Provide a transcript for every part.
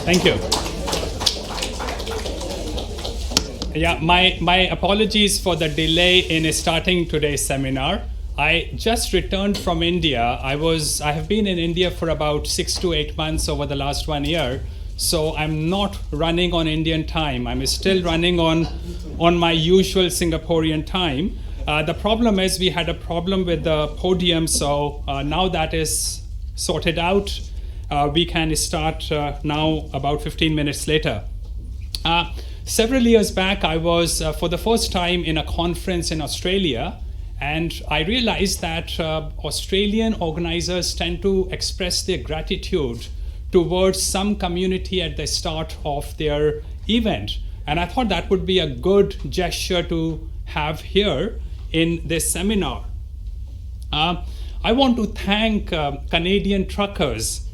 Thank you. Yeah, my apologies for the delay in starting today's seminar. I just returned from India. I have been in India for about 6 to 8 months over the last 1 year. So I'm not running on Indian time. I'm still running on my usual Singaporean time. The problem is we had a problem with the podium, so now that is sorted out. We can start now about 15 minutes later. Several years back, I was for the first time in a conference in Australia, and I realized that Australian organizers tend to express their gratitude towards some community at the start of their event. And I thought that would be a good gesture to have here in this seminar. I want to thank Canadian truckers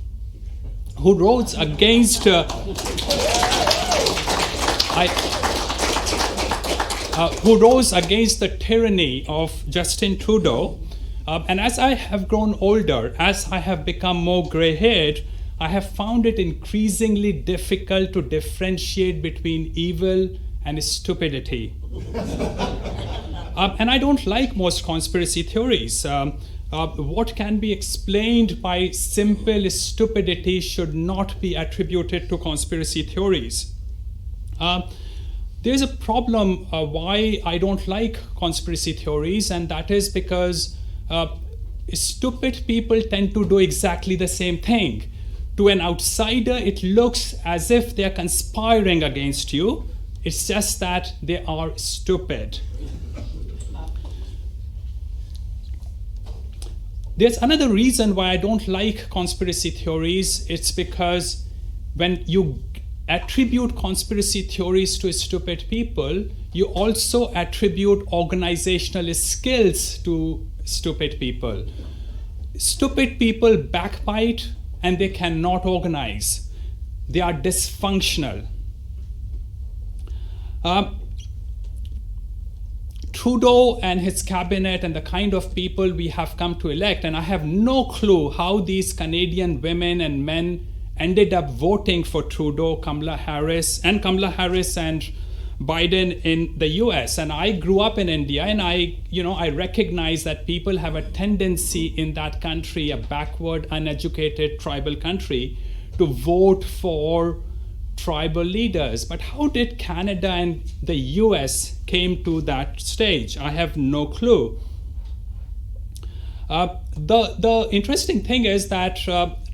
who rose against the tyranny of Justin Trudeau. And as I have grown older, as I have become more gray-haired, I have found it increasingly difficult to differentiate between evil and stupidity. And I don't like most conspiracy theories. What can be explained by simple stupidity should not be attributed to conspiracy theories. There's a problem why I don't like conspiracy theories, and that is because stupid people tend to do exactly the same thing. To an outsider, it looks as if they're conspiring against you. It's just that they are stupid. There's another reason why I don't like conspiracy theories. It's because when you attribute conspiracy theories to stupid people, you also attribute organizational skills to stupid people. Stupid people backbite and they cannot organize. They are dysfunctional. Trudeau and his cabinet and the kind of people we have come to elect, and I have no clue how these Canadian women and men ended up voting for Trudeau, Kamala Harris and Biden in the US. And I grew up in India, and I recognize that people have a tendency in that country, a backward, uneducated tribal country, to vote for tribal leaders. But how did Canada and the US came to that stage? I have no clue. The interesting thing is that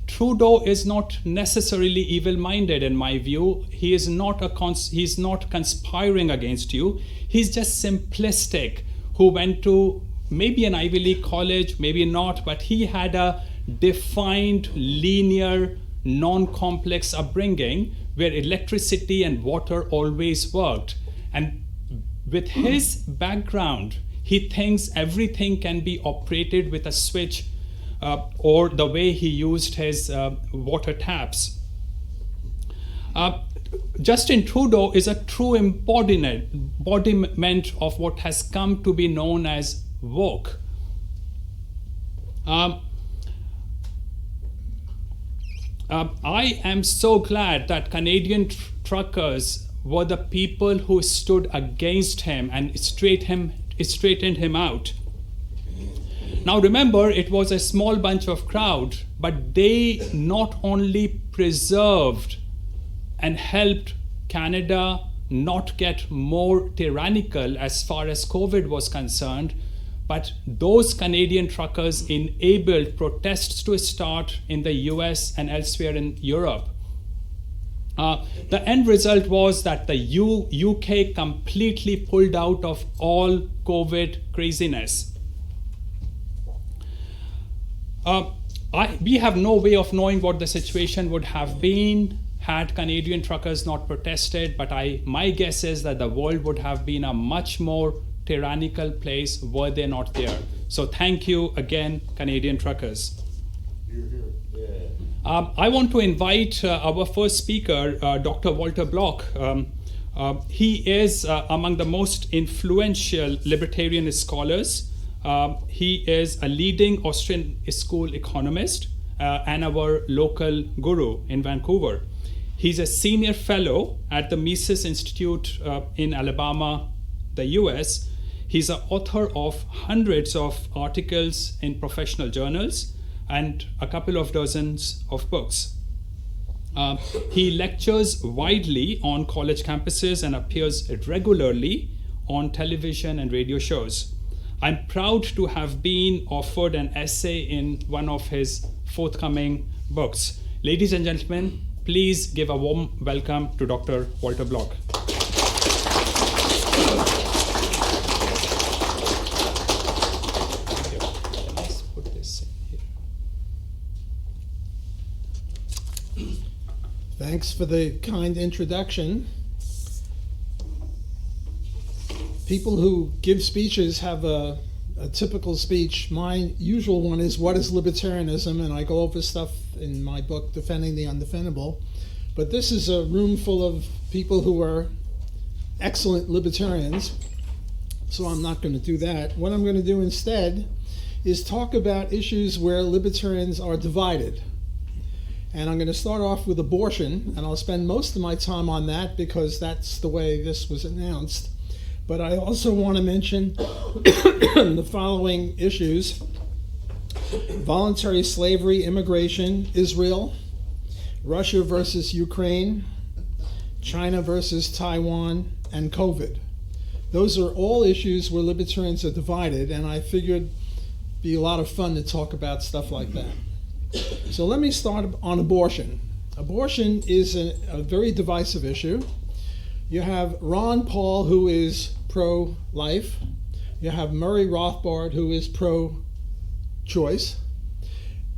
Trudeau is not necessarily evil-minded in my view. He is he's not conspiring against you. He's just simplistic, who went to maybe an Ivy League college, maybe not, but he had a defined, linear, non-complex upbringing where electricity and water always worked. And with his background, he thinks everything can be operated with a switch or the way he used his water taps. Justin Trudeau is a true embodiment of what has come to be known as woke. I am so glad that Canadian truckers were the people who stood against him and straightened him out. Now remember, it was a small bunch of crowd, but they not only preserved and helped Canada not get more tyrannical as far as COVID was concerned, but those Canadian truckers enabled protests to start in the US and elsewhere in Europe. The end result was that the UK completely pulled out of all COVID craziness. We have no way of knowing what the situation would have been had Canadian truckers not protested, but my guess is that the world would have been a much more tyrannical place were they not there. So thank you again, Canadian truckers. I want to invite our first speaker, Dr. Walter Block. He is among the most influential libertarian scholars. He is a leading Austrian school economist and our local guru in Vancouver. He's a senior fellow at the Mises Institute in Alabama, the US. He's an author of hundreds of articles in professional journals and a couple of dozens of books. He lectures widely on college campuses and appears regularly on television and radio shows. I'm proud to have been offered an essay in one of his forthcoming books. Ladies and gentlemen, please give a warm welcome to Dr. Walter Block. Let's put this in here. Thanks for the kind introduction. People who give speeches have a typical speech. My usual one is, what is libertarianism? And I go over stuff in my book, Defending the Undefendable. But this is a room full of people who are excellent libertarians, so I'm not going to do that. What I'm going to do instead is talk about issues where libertarians are divided. And I'm going to start off with abortion, and I'll spend most of my time on that because that's the way this was announced. But I also want to mention the following issues: voluntary slavery, immigration, Israel, Russia versus Ukraine, China versus Taiwan, and COVID. Those are all issues where libertarians are divided, and I figured it'd be a lot of fun to talk about stuff like that. So let me start on abortion. Abortion is a very divisive issue. You have Ron Paul, who is pro-life. You have Murray Rothbard, who is pro-choice.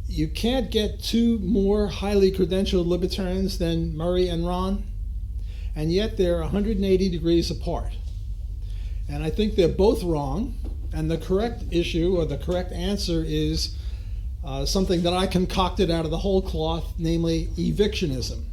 You can't get two more highly credentialed libertarians than Murray and Ron, and yet they're 180 degrees apart. And I think they're both wrong, and the correct issue, or the correct answer, is something that I concocted out of the whole cloth, namely evictionism.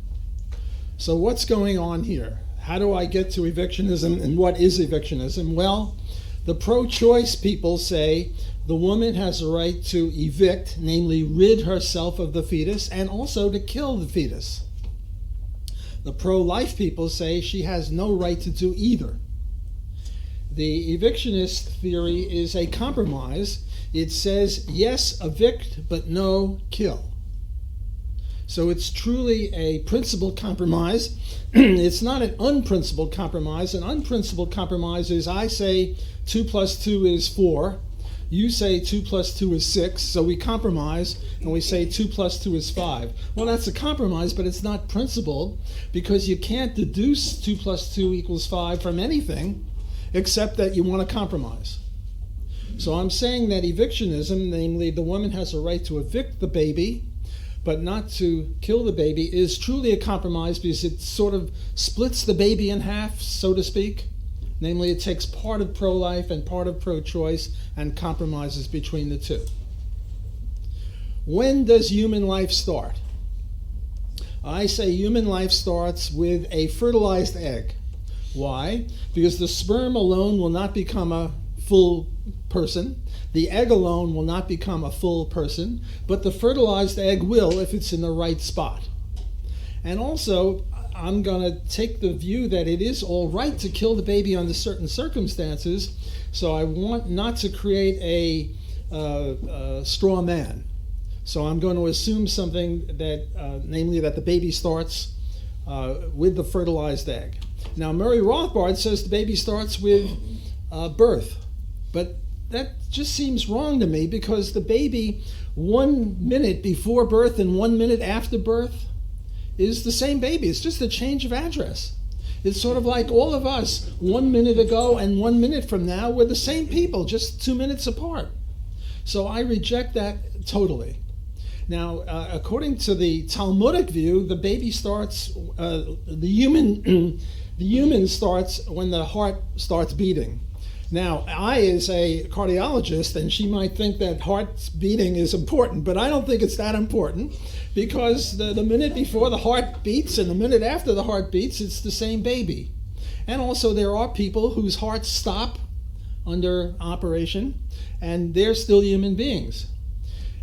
So what's going on here? How do I get to evictionism, and what is evictionism? Well, the pro-choice people say the woman has a right to evict, namely rid herself of the fetus, and also to kill the fetus. The pro-life people say she has no right to do either. The evictionist theory is a compromise. It says, yes, evict, but no, kill. So it's truly a principled compromise. It's not an unprincipled compromise. An unprincipled compromise is, I say 2 + 2 is 4. You say 2 + 2 is 6. So we compromise and we say 2 + 2 is 5. Well, that's a compromise, but it's not principled, because you can't deduce 2 + 2 = 5 from anything except that you want to compromise. So I'm saying that evictionism, namely the woman has a right to evict the baby, but not to kill the baby, is truly a compromise, because it sort of splits the baby in half, so to speak. Namely, it takes part of pro-life and part of pro-choice and compromises between the two. When does human life start? I say human life starts with a fertilized egg. Why? Because the sperm alone will not become a full person. The egg alone will not become a full person, but the fertilized egg will if it's in the right spot. And also, I'm going to take the view that it is all right to kill the baby under certain circumstances, so I want not to create a straw man. So I'm going to assume something that, namely that the baby starts with the fertilized egg. Now, Murray Rothbard says the baby starts with birth, but that just seems wrong to me, because the baby 1 minute before birth and 1 minute after birth is the same baby. It's just a change of address. It's sort of like all of us 1 minute ago and 1 minute from now, we're the same people, just 2 minutes apart. So I reject that totally. Now, according to the Talmudic view, the baby starts, the human starts when the heart starts beating. Now, I, as a cardiologist, and she might think that heart beating is important, but I don't think it's that important, because the minute before the heart beats and the minute after the heart beats, it's the same baby. And also, there are people whose hearts stop under operation, and they're still human beings.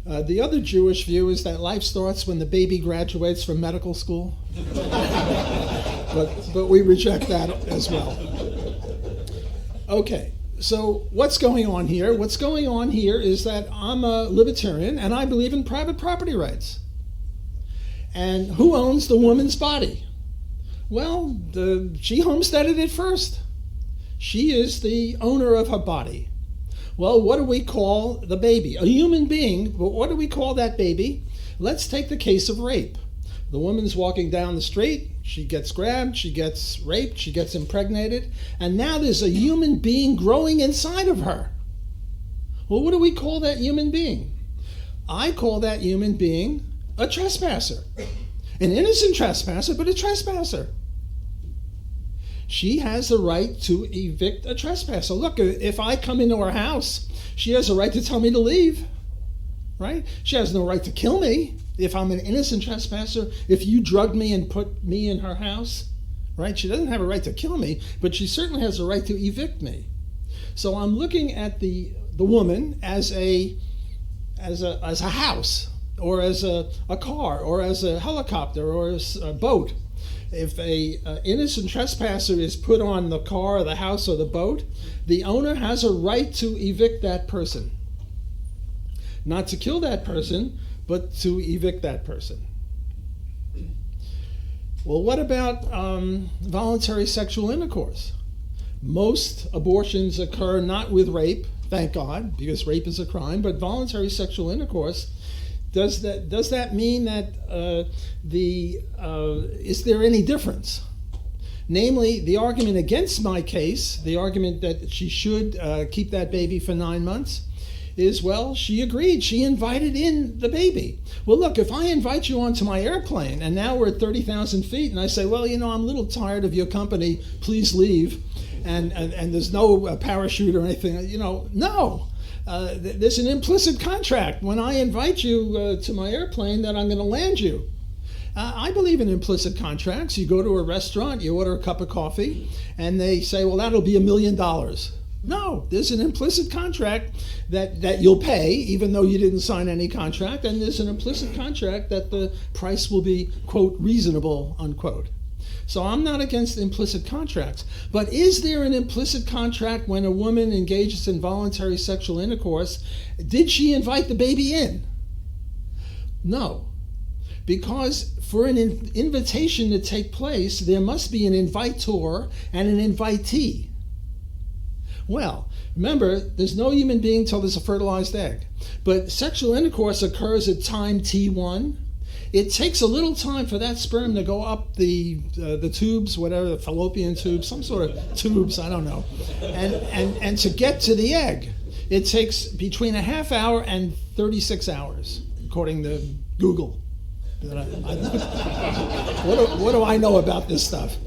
The other Jewish view is that life starts when the baby graduates from medical school. but we reject that as well. Okay, so what's going on here? What's going on here is that I'm a libertarian and I believe in private property rights. And who owns the woman's body? Well, she homesteaded it first. She is the owner of her body. Well, what do we call the baby? A human being, but what do we call that baby? Let's take the case of rape. The woman's walking down the street, she gets grabbed, she gets raped, she gets impregnated, and now there's a human being growing inside of her. Well, what do we call that human being? I call that human being a trespasser. An innocent trespasser, but a trespasser. She has the right to evict a trespasser. Look, if I come into her house, she has a right to tell me to leave, right? She has no right to kill me if I'm an innocent trespasser. If you drugged me and put me in her house, right? She doesn't have a right to kill me, but she certainly has a right to evict me. So I'm looking at the woman as a house, or as a car, or as a helicopter, or as a boat. If a innocent trespasser is put on the car or the house or the boat, the owner has a right to evict that person. Not to kill that person, but to evict that person. Well, what about voluntary sexual intercourse? Most abortions occur not with rape, thank God, because rape is a crime, but voluntary sexual intercourse. Does that mean that is there any difference? Namely, the argument against my case, the argument that she should keep that baby for 9 months, is, well, she agreed. She invited in the baby. Well, look, if I invite you onto my airplane and now we're at 30,000 feet and I say, well, I'm a little tired of your company, please leave, and there's no parachute or anything, no. There's an implicit contract when I invite you to my airplane that I'm going to land you. I believe in implicit contracts. You go to a restaurant, you order a cup of coffee, and they say, well, that'll be $1 million. No, there's an implicit contract that you'll pay, even though you didn't sign any contract, and there's an implicit contract that the price will be, quote, reasonable, unquote. So I'm not against implicit contracts. But is there an implicit contract when a woman engages in voluntary sexual intercourse? Did she invite the baby in? No. Because for an invitation to take place, there must be an invitor and an invitee. Well, remember, there's no human being till there's a fertilized egg. But sexual intercourse occurs at time T1. It takes a little time for that sperm to go up the tubes, whatever, the fallopian tubes, some sort of tubes, I don't know, and to get to the egg. It takes between a half hour and 36 hours, according to Google. What do I know about this stuff?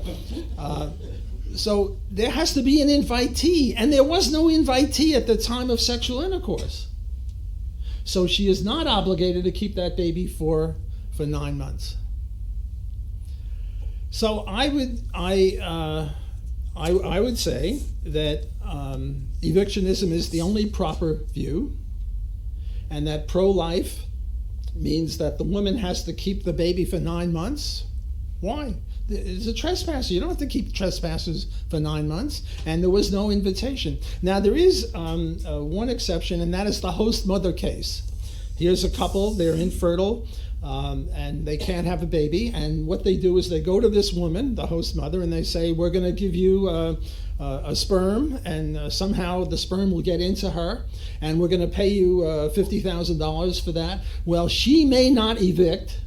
So there has to be an invitee, and there was no invitee at the time of sexual intercourse. So she is not obligated to keep that baby for 9 months. So I would say that evictionism is the only proper view, and that pro-life means that the woman has to keep the baby for 9 months. Why? It's a trespasser. You don't have to keep trespassers for 9 months, and there was no invitation. Now there is one exception, and that is the host mother case. Here's a couple, they're infertile, and they can't have a baby, and what they do is they go to this woman, the host mother, and they say, we're going to give you a sperm, and somehow the sperm will get into her, and we're going to pay you $50,000 for that. Well, she may not evict,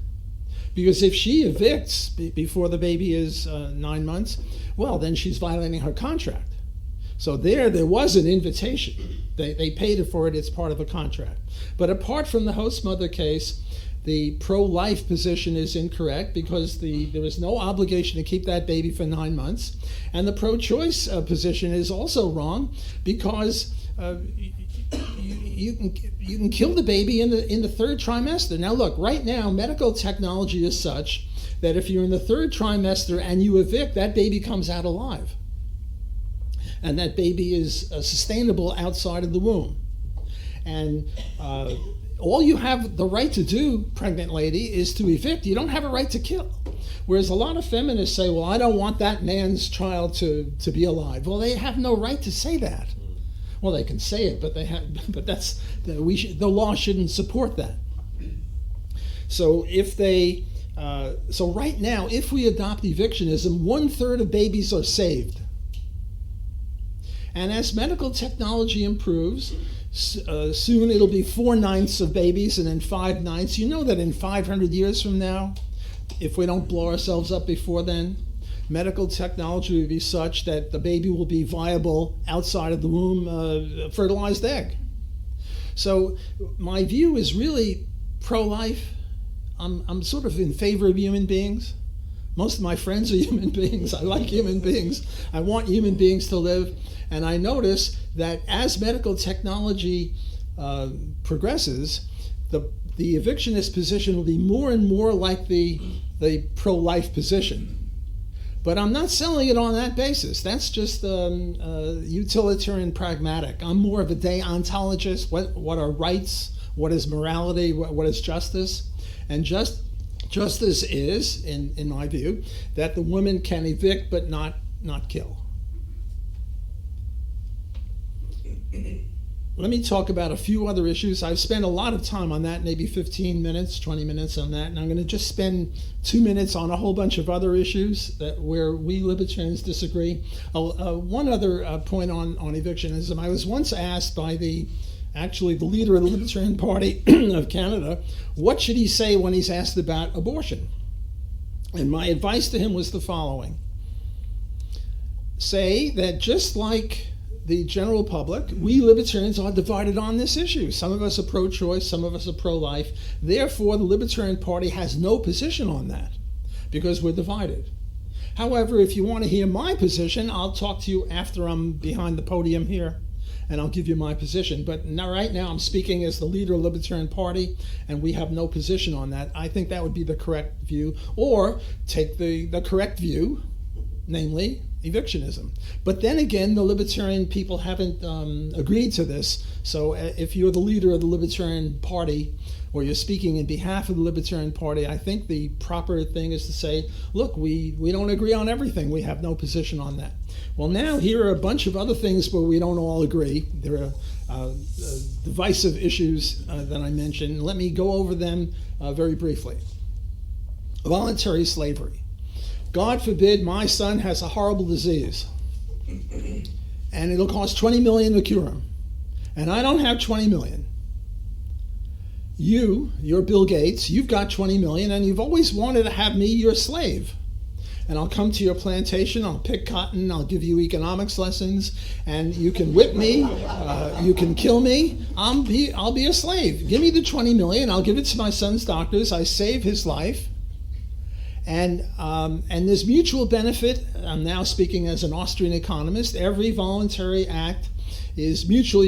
because if she evicts before the baby is 9 months, well, then she's violating her contract. So there was an invitation. They paid for it. It's part of a contract. But apart from the host mother case, the pro-life position is incorrect because there is no obligation to keep that baby for 9 months. And the pro-choice position is also wrong because you can kill the baby in the third trimester. Now look, right now medical technology is such that if you're in the third trimester and you evict, that baby comes out alive. And that baby is sustainable outside of the womb. And all you have the right to do, pregnant lady, is to evict. You don't have a right to kill. Whereas a lot of feminists say, well, I don't want that man's child to be alive. Well, they have no right to say that. Well, they can say it, but that's the law shouldn't support that. So so right now, if we adopt evictionism, 1/3 of babies are saved. And as medical technology improves, soon it'll be 4/9 of babies and then 5/9. You know that in 500 years from now, if we don't blow ourselves up before then, medical technology will be such that the baby will be viable outside of the womb, fertilized egg. So my view is really pro-life. I'm sort of in favor of human beings. Most of my friends are human beings. I like human beings. I want human beings to live. And I notice that as medical technology progresses, the evictionist position will be more and more like the pro-life position. But I'm not selling it on that basis. That's just utilitarian pragmatic. I'm more of a deontologist. What are rights? What is morality? What is justice? And justice is, in my view, that the woman can evict but not kill. Let me talk about a few other issues. I've spent a lot of time on that, maybe 15 minutes, 20 minutes on that, and I'm going to just spend 2 minutes on a whole bunch of other issues where we libertarians disagree. One other point on evictionism. I was once asked by the leader of the Libertarian Party of Canada, what should he say when he's asked about abortion? And my advice to him was the following. Say that just like the general public, we libertarians are divided on this issue. Some of us are pro-choice, some of us are pro-life. Therefore, the Libertarian Party has no position on that because we're divided. However, if you want to hear my position, I'll talk to you after I'm behind the podium here, and I'll give you my position. But right now I'm speaking as the leader of the Libertarian Party, and we have no position on that. I think that would be the correct view. Or take the correct view, namely evictionism. But then again, the libertarian people haven't agreed to this. So if you're the leader of the Libertarian Party, or you're speaking in behalf of the Libertarian Party, I think the proper thing is to say, look, we don't agree on everything. We have no position on that. Well, now here are a bunch of other things where we don't all agree. There are divisive issues that I mentioned. Let me go over them very briefly. Voluntary slavery. God forbid my son has a horrible disease and it'll cost $20 million to cure him. And I don't have $20 million. You're Bill Gates, you've got $20 million and you've always wanted to have me your slave. And I'll come to your plantation, I'll pick cotton, I'll give you economics lessons, and you can whip me, you can kill me, I'll be a slave. Give me the $20 million, I'll give it to my son's doctors, I save his life. And there's mutual benefit. I'm now speaking as an Austrian economist. Every voluntary act is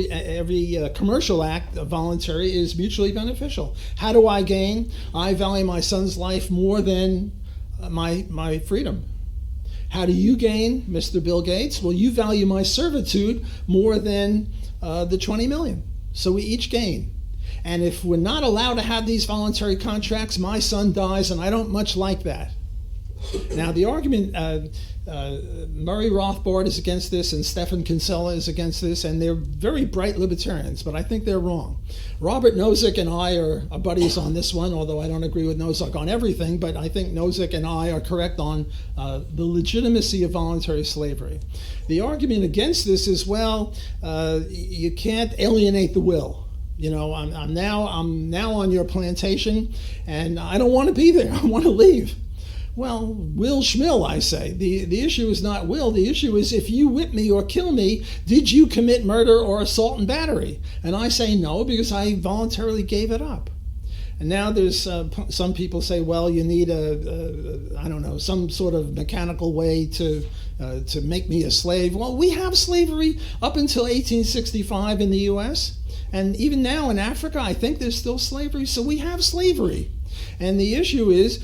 every commercial act of voluntary is mutually beneficial. How do I gain? I value my son's life more than my freedom. How do you gain, Mr. Bill Gates? Well, you value my servitude more than the $20 million. So we each gain. And if we're not allowed to have these voluntary contracts, my son dies, and I don't much like that. Now, the argument, Murray Rothbard is against this, and Stefan Kinsella is against this, and they're very bright libertarians, but I think they're wrong. Robert Nozick and I are buddies on this one, although I don't agree with Nozick on everything, but I think Nozick and I are correct on the legitimacy of voluntary slavery. The argument against this is, well, you can't alienate the will. You know, I'm now on your plantation, and I don't want to be there. I want to leave. Well, will schmill, I say. The issue is not will. The issue is if you whip me or kill me, did you commit murder or assault and battery? And I say no, because I voluntarily gave it up. And now there's some people say, well, you need some sort of mechanical way to make me a slave. Well, we have slavery up until 1865 in the U.S., and even now in Africa, I think there's still slavery. So we have slavery. And the issue is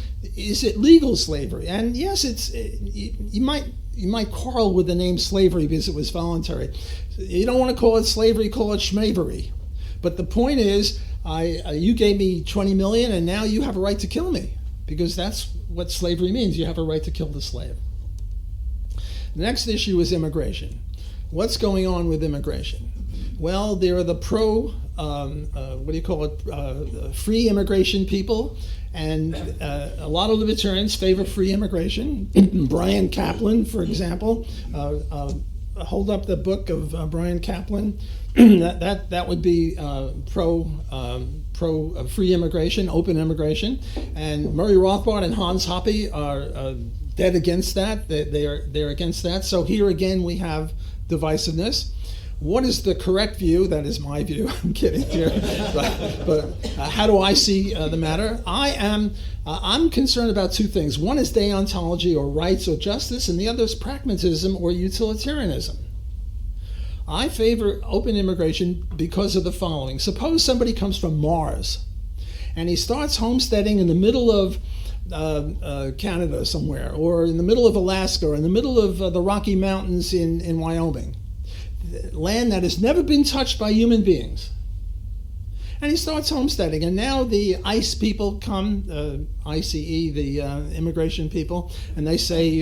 it legal slavery? And yes, you might quarrel with the name slavery because it was voluntary. You don't want to call it slavery, call it schmavery. But the point is, you gave me 20 million, and now you have a right to kill me, because that's what slavery means. You have a right to kill the slave. The next issue is immigration. What's going on with immigration? Well, there are the free immigration people, and a lot of libertarians favor free immigration. Brian Kaplan, for example, hold up the book of Brian Kaplan. that would be pro free immigration, open immigration. And Murray Rothbard and Hans Hoppe are dead against that. They're against that. So here again we have divisiveness. What is the correct view? That is my view. I'm kidding here. But how do I see the matter? I'm concerned about two things. One is deontology, or rights or justice, and the other is pragmatism or utilitarianism. I favor open immigration because of the following. Suppose somebody comes from Mars and he starts homesteading in the middle of Canada somewhere, or in the middle of Alaska, or in the middle of the Rocky Mountains in Wyoming. Land that has never been touched by human beings. And he starts homesteading, and now the ICE people come, ICE, the immigration people, and they say,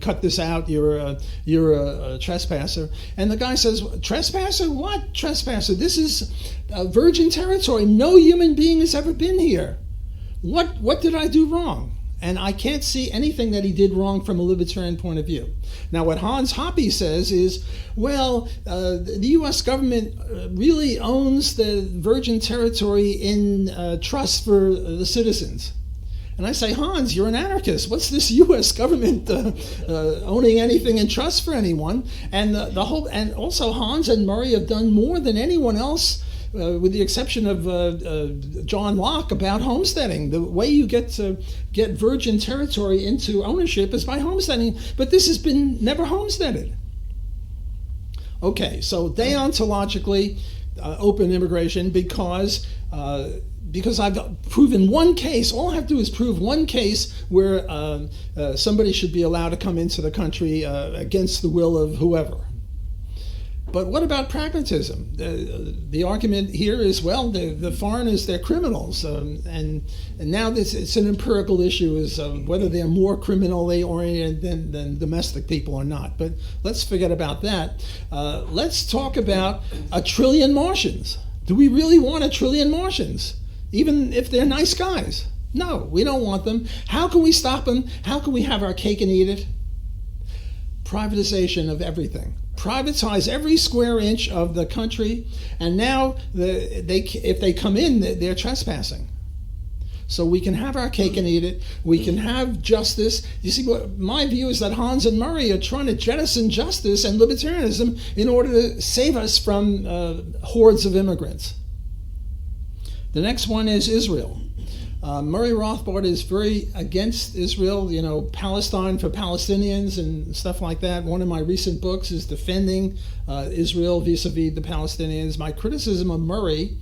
cut this out, you're a trespasser. And the guy says, trespasser? What trespasser? This is virgin territory. No human being has ever been here. What did I do wrong? And I can't see anything that he did wrong from a libertarian point of view. Now, what Hans Hoppe says is, well, the U.S. government really owns the virgin territory in trust for the citizens. And I say, Hans, you're an anarchist. What's this U.S. government owning anything in trust for anyone? And and also Hans and Murray have done more than anyone else, with the exception of John Locke, about homesteading. The way you get virgin territory into ownership is by homesteading, but this has been never homesteaded. Okay, so deontologically open immigration because I've proven one case. All I have to do is prove one case where somebody should be allowed to come into the country against the will of whoever. But what about pragmatism? The argument here is, well, the foreigners, they're criminals. And now it's an empirical issue, is whether they're more criminally oriented than domestic people or not. But let's forget about that. Let's talk about 1 trillion Martians. Do we really want 1 trillion Martians, even if they're nice guys? No, we don't want them. How can we stop them? How can we have our cake and eat it? Privatization of everything. Privatize every square inch of the country, and now if they come in, they're trespassing. So we can have our cake and eat it. We can have justice. You see, my view is that Hans and Murray are trying to jettison justice and libertarianism in order to save us from hordes of immigrants. The next one is Israel. Murray Rothbard is very against Israel, Palestine for Palestinians and stuff like that. One of my recent books is Defending Israel vis-a-vis the Palestinians. My criticism of Murray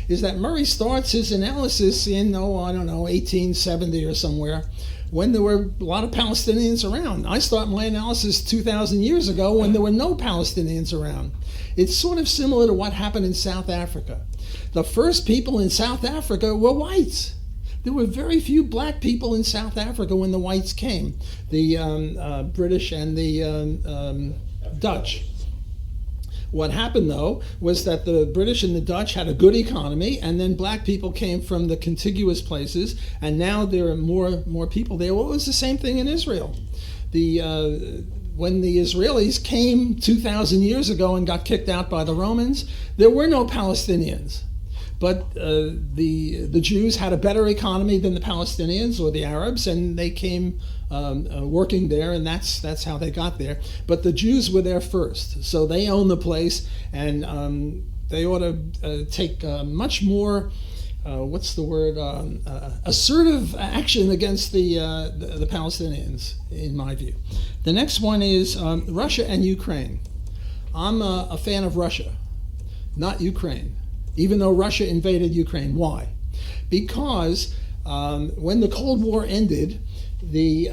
is that Murray starts his analysis in, 1870 or somewhere, when there were a lot of Palestinians around. I start my analysis 2,000 years ago when there were no Palestinians around. It's sort of similar to what happened in South Africa. The first people in South Africa were whites. There were very few black people in South Africa when the whites came, the British and the Dutch. What happened, though, was that the British and the Dutch had a good economy, and then black people came from the contiguous places, and now there are more people there. Well, it was the same thing in Israel. When the Israelis came 2,000 years ago and got kicked out by the Romans, there were no Palestinians. But the Jews had a better economy than the Palestinians or the Arabs, and they came working there, and that's how they got there. But the Jews were there first, so they own the place, and they ought to take much more, assertive action against the Palestinians, in my view. The next one is Russia and Ukraine. I'm a fan of Russia, not Ukraine. Even though Russia invaded Ukraine. Why? Because when the Cold War ended, the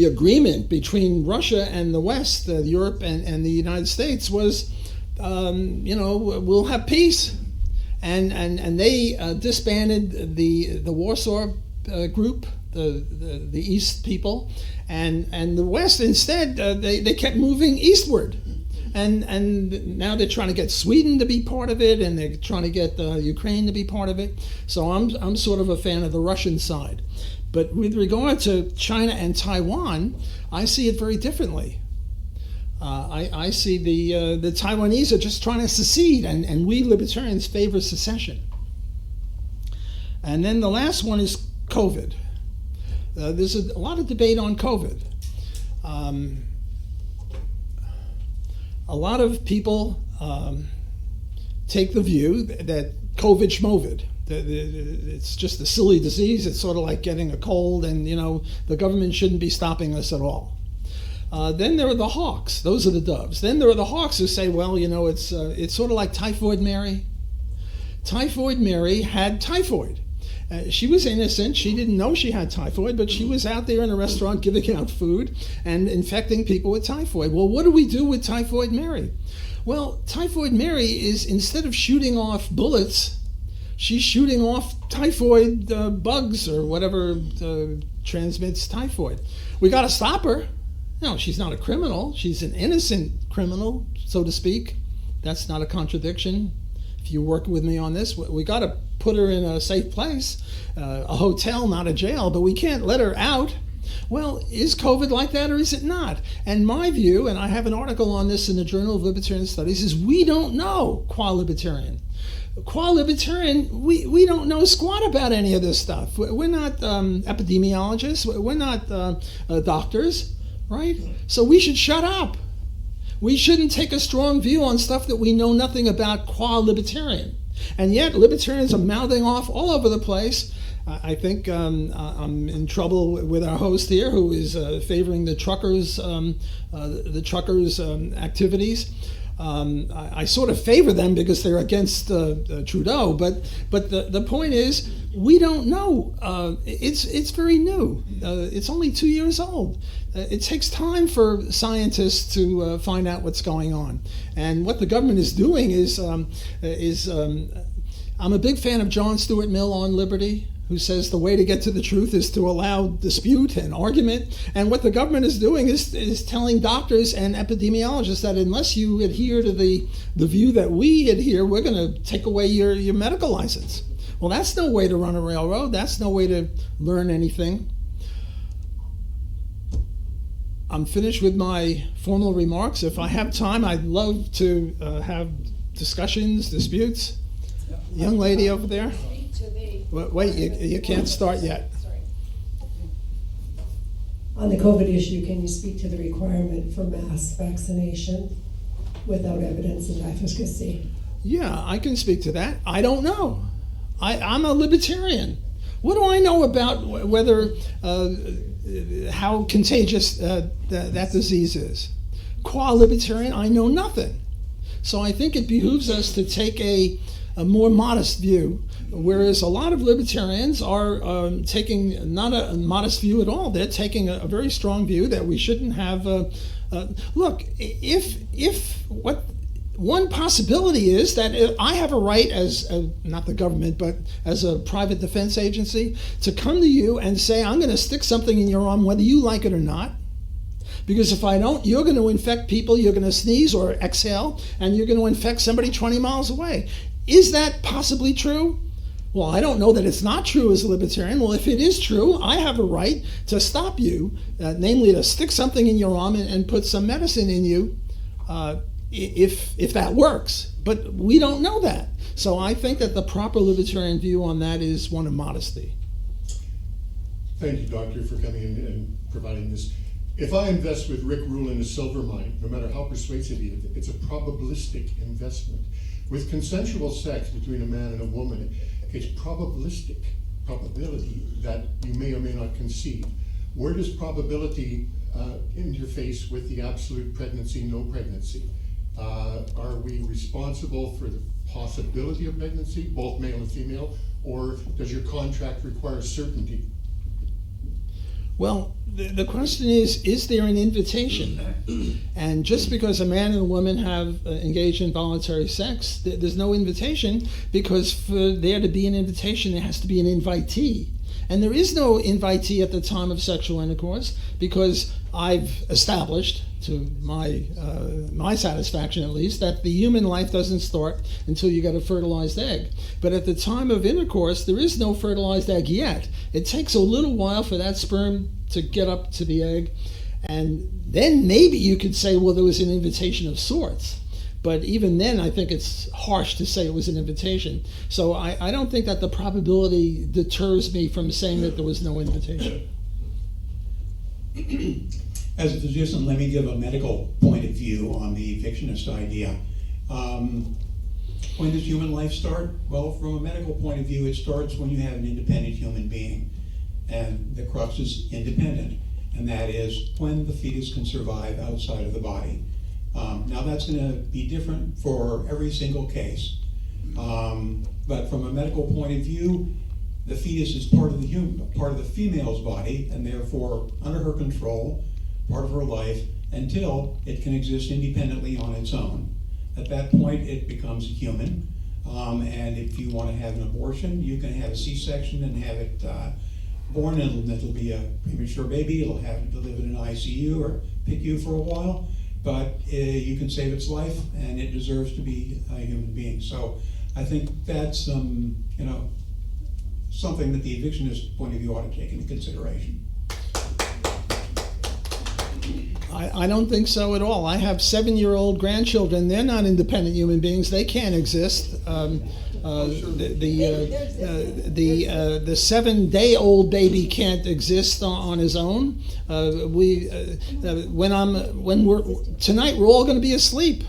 agreement between Russia and the West, Europe and the United States, was, we'll have peace. and they disbanded the Warsaw group, the East people, and the West instead they kept moving eastward. And now they're trying to get Sweden to be part of it, and they're trying to get Ukraine to be part of it. So I'm sort of a fan of the Russian side. But with regard to China and Taiwan, I see it very differently. I see the Taiwanese are just trying to secede, and we libertarians favor secession. And then the last one is COVID. There's a lot of debate on COVID. A lot of people take the view that COVID schmovid. It's just a silly disease. It's sort of like getting a cold, and the government shouldn't be stopping us at all. Then there are the hawks. Those are the doves. Then there are the hawks who say, well, it's sort of like Typhoid Mary. Typhoid Mary had typhoid. She was innocent. She didn't know she had typhoid, but she was out there in a restaurant giving out food and infecting people with typhoid. Well, what do we do with Typhoid Mary? Well, Typhoid Mary is, instead of shooting off bullets, she's shooting off typhoid bugs or whatever transmits typhoid. We got to stop her. No, she's not a criminal. She's an innocent criminal, so to speak. That's not a contradiction. If you work with me on this, we got to put her in a safe place, a hotel, not a jail, but we can't let her out. Well, is COVID like that or is it not? And my view, and I have an article on this in the Journal of Libertarian Studies, is we don't know qua libertarian. Qua libertarian, we don't know squat about any of this stuff. We're not epidemiologists. We're not doctors, right? So we should shut up. We shouldn't take a strong view on stuff that we know nothing about qua libertarian. And yet libertarians are mouthing off all over the place. I think I'm in trouble with our host here, who is favoring the truckers' activities. I sort of favor them because they're against Trudeau, but the point is, we don't know. It's very new. It's only 2 years old. It takes time for scientists to find out what's going on. And what the government is doing is I'm a big fan of John Stuart Mill on liberty, who says the way to get to the truth is to allow dispute and argument. And what the government is doing is telling doctors and epidemiologists that unless you adhere to the view that we adhere, we're going to take away your medical license. Well, that's no way to run a railroad. That's no way to learn anything. I'm finished with my formal remarks. If I have time, I'd love to have discussions, disputes. Young lady over there. Wait, you can't start yet. Sorry. On the COVID issue, can you speak to the requirement for mass vaccination without evidence of efficacy? Yeah, I can speak to that. I don't know. I'm a libertarian. What do I know about whether how contagious that disease is? Qua libertarian, I know nothing. So I think it behooves us to take a more modest view, whereas a lot of libertarians are taking not a modest view at all. They're taking a very strong view that we shouldn't have. Look, if what one possibility is that I have a right as not the government, but as a private defense agency, to come to you and say, I'm going to stick something in your arm whether you like it or not. Because if I don't, you're going to infect people, you're going to sneeze or exhale, and you're going to infect somebody 20 miles away. Is that possibly true? Well, I don't know that it's not true as a libertarian. Well, if it is true, I have a right to stop you, namely to stick something in your arm and put some medicine in you, if that works. But we don't know that. So I think that the proper libertarian view on that is one of modesty. Thank you, Doctor, for coming in and providing this. If I invest with Rick Rule in a silver mine, no matter how persuasive he is, it's a probabilistic investment. With consensual sex between a man and a woman, it's probability that you may or may not conceive. Where does probability interface with the absolute pregnancy, no pregnancy? Are we responsible for the possibility of pregnancy, both male and female, or does your contract require certainty? Well, the question is there an invitation? And just because a man and a woman have engaged in voluntary sex, there's no invitation, because for there to be an invitation, there has to be an invitee. And there is no invitee at the time of sexual intercourse, because I've established, to my satisfaction at least, that the human life doesn't start until you get a fertilized egg. But at the time of intercourse, there is no fertilized egg yet. It takes a little while for that sperm to get up to the egg, and then maybe you could say, well, there was an invitation of sorts. But even then, I think it's harsh to say it was an invitation. So I don't think that the probability deters me from saying that there was no invitation. As a physician, let me give a medical point of view on the evictionist idea. When does human life start? Well, from a medical point of view, it starts when you have an independent human being. And the crux is independent. And that is when the fetus can survive outside of the body. Now that's going to be different for every single case. But from a medical point of view, the fetus is part of the female's body, and therefore under her control, part of her life, until it can exist independently on its own. At that point, it becomes human. And if you want to have an abortion, you can have a C-section and have it born, and it'll be a premature baby. It'll have to live in an ICU or PICU for a while. But you can save its life, and it deserves to be a human being. So I think that's something that the evictionist point of view ought to take into consideration. I don't think so at all. I have 7-year-old grandchildren. They're not independent human beings. They can't exist. The 7-day-old baby can't exist on his own. Tonight we're all going to be asleep.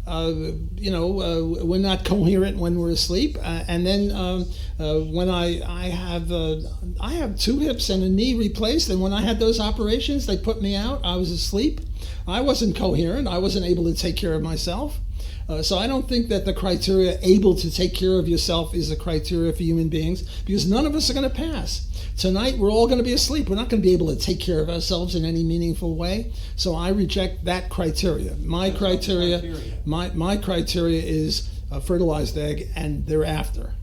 We're not coherent when we're asleep. And then when I have 2 hips and a knee replaced, and when I had those operations, they put me out. I was asleep. I wasn't coherent. I wasn't able to take care of myself. So I don't think that the criteria able to take care of yourself is a criteria for human beings, because none of us are going to pass. Tonight we're all going to be asleep. We're not going to be able to take care of ourselves in any meaningful way. So I reject that criteria. My criteria is a fertilized egg and thereafter.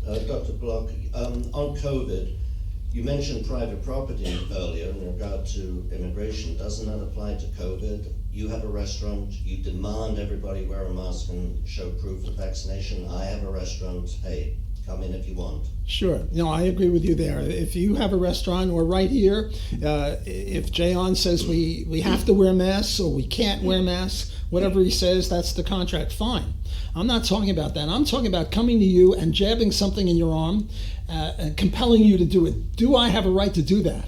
Dr. Block, on COVID, you mentioned private property earlier in regard to immigration. Doesn't that apply to COVID? You have a restaurant, you demand everybody wear a mask and show proof of vaccination. I have a restaurant, hey, come in if you want. Sure. No, I agree with you there. If you have a restaurant, or right here, if Jayant says we have to wear masks or we can't wear masks, whatever he says, that's the contract, fine. I'm not talking about that. I'm talking about coming to you and jabbing something in your arm and compelling you to do it. Do I have a right to do that?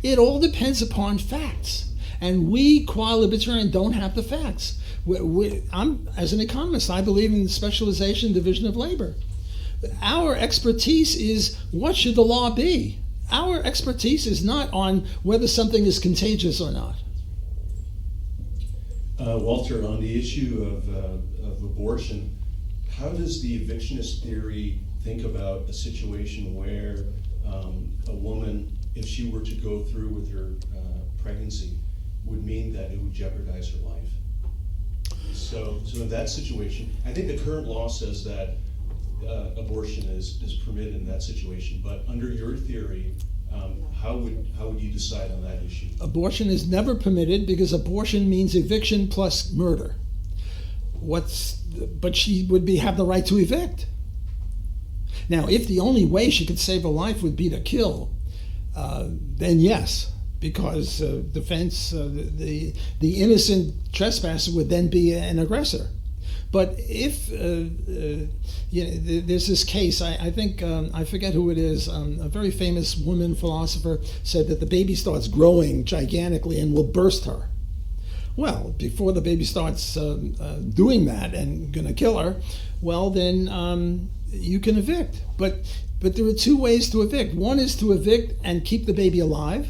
It all depends upon facts. And we, qua libertarian, don't have the facts. As an economist, I believe in specialization, division of labor. Our expertise is, what should the law be? Our expertise is not on whether something is contagious or not. Walter, on the issue of abortion, how does the evictionist theory think about a situation where a woman, if she were to go through with her pregnancy, would mean that it would jeopardize her life? So in that situation, I think the current law says that abortion is permitted in that situation, but under your theory, how would you decide on that issue? Abortion is never permitted, because abortion means eviction plus murder. But she would have the right to evict. Now, if the only way she could save a life would be to kill, then yes, because defense, the innocent trespasser would then be an aggressor. But if there's this case, I think, I forget who it is, a very famous woman philosopher said that the baby starts growing gigantically and will burst her. Well, before the baby starts doing that and going to kill her, well, then you can evict. But there are 2 ways to evict. One is to evict and keep the baby alive.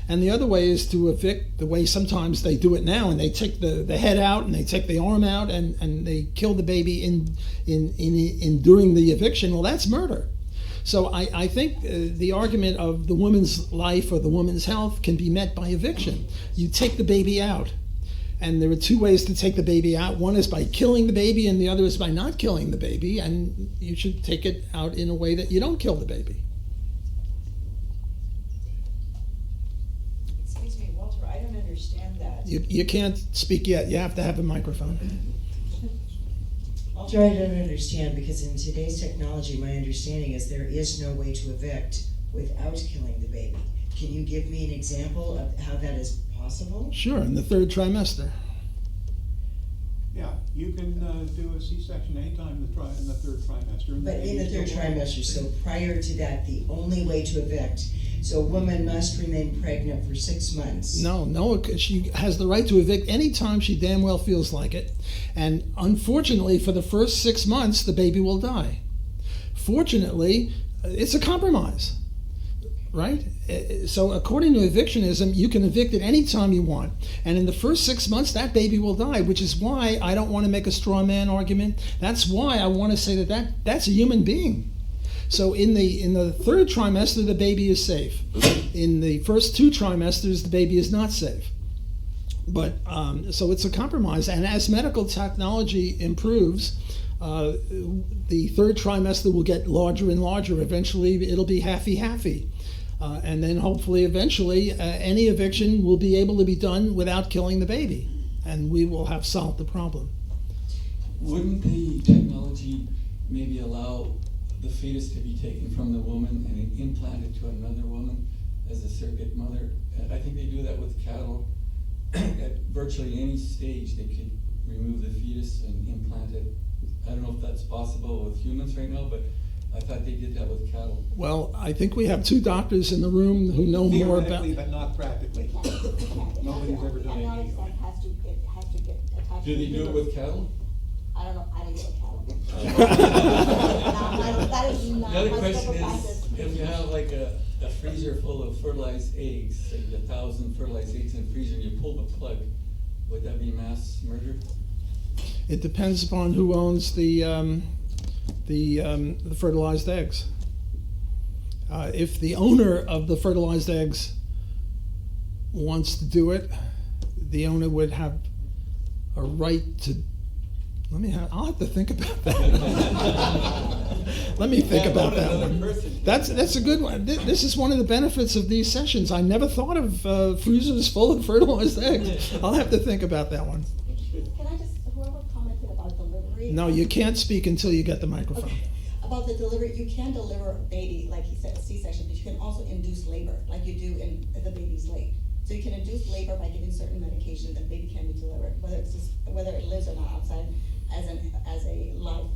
And the other way is to evict the way sometimes they do it now, and they take the head out and they take the arm out and they kill the baby in during the eviction. Well, that's murder. So I think the argument of the woman's life or the woman's health can be met by eviction. You take the baby out. And there are two ways to take the baby out. One is by killing the baby, and the other is by not killing the baby. And you should take it out in a way that you don't kill the baby. Excuse me, Walter, I don't understand that. You can't speak yet. You have to have a microphone. Walter, I don't understand, because in today's technology, my understanding is there is no way to evict without killing the baby. Can you give me an example of how that is possible? Sure, in the third trimester. Yeah, you can do a C-section anytime in the third trimester. But in the third trimester, so prior to that, the only way to evict, so a woman must remain pregnant for 6 months. No, she has the right to evict anytime she damn well feels like it. And unfortunately, for the first 6 months, the baby will die. Fortunately, it's a compromise, right? So according to evictionism, you can evict at any time you want. And in the first 6 months, that baby will die, which is why I don't want to make a straw man argument. That's why I want to say that's a human being. So in the third trimester, the baby is safe. In the first 2 trimesters, the baby is not safe. But so it's a compromise. And as medical technology improves, the third trimester will get larger and larger. Eventually, it'll be halfy-halfy. And then hopefully, eventually, any eviction will be able to be done without killing the baby. And we will have solved the problem. Wouldn't the technology maybe allow the fetus to be taken from the woman and implanted to another woman as a surrogate mother? I think they do that with cattle. At virtually any stage, they could remove the fetus and implant it. I don't know if that's possible with humans right now, but I thought they did that with cattle. Well, I think we have 2 doctors in the room who know more about. Theoretically, but not practically. Nobody's ever done it. It has to get attached. Do they do it with cattle? I don't know. I don't get cattle. That is not The other my question scope of is, practice. if you have like a freezer full of fertilized eggs, say 1,000 fertilized eggs in the freezer, and you pull the plug, would that be mass murder? It depends upon who owns the fertilized eggs. If the owner of the fertilized eggs wants to do it, the owner would have a right to. I'll have to think about that. Let me think about that one. That's a good one. This is one of the benefits of these sessions. I never thought of freezers full of fertilized eggs. I'll have to think about that one. Can I just, whoever commented about delivery? No, you can't speak until you get the microphone. Okay. About the delivery, you can deliver a baby, like he said, a C-section, but you can also induce labor, like you do in the baby's late. So you can induce labor by giving certain medication that baby can be delivered, whether it lives or not outside as a live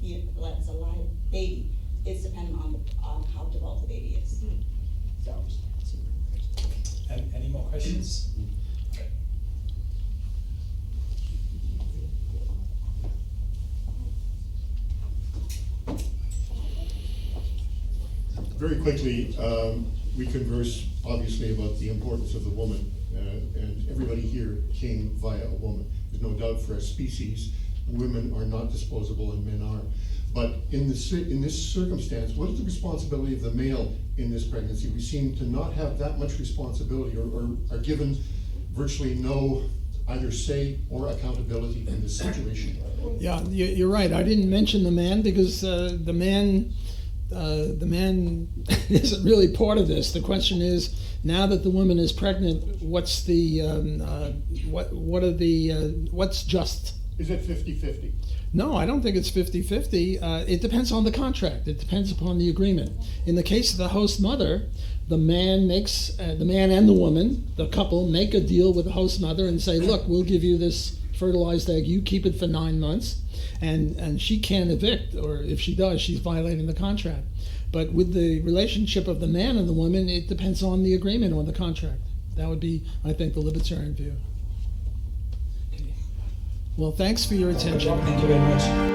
baby. It's dependent on how developed the baby is. So. And any more questions? Very quickly, we converse obviously about the importance of the woman, and everybody here came via a woman. There's no doubt for our species, women are not disposable and men are. But in this circumstance, what is the responsibility of the male in this pregnancy? We seem to not have that much responsibility, or are given virtually no either say or accountability in this situation. Yeah, you're right. I didn't mention the man because the man isn't really part of this. The question is, now that the woman is pregnant, what's the what's just? Is it 50-50? No, I don't think it's 50-50. It depends on the contract. It depends upon the agreement. In the case of the host mother, the man and the woman, the couple, make a deal with the host mother and say, look, we'll give you this fertilized egg. You keep it for 9 months. And she can't evict, or if she does, she's violating the contract. But with the relationship of the man and the woman, it depends on the agreement or the contract. That would be, I think, the libertarian view. Okay. Well, thanks for your attention. Thank you very much.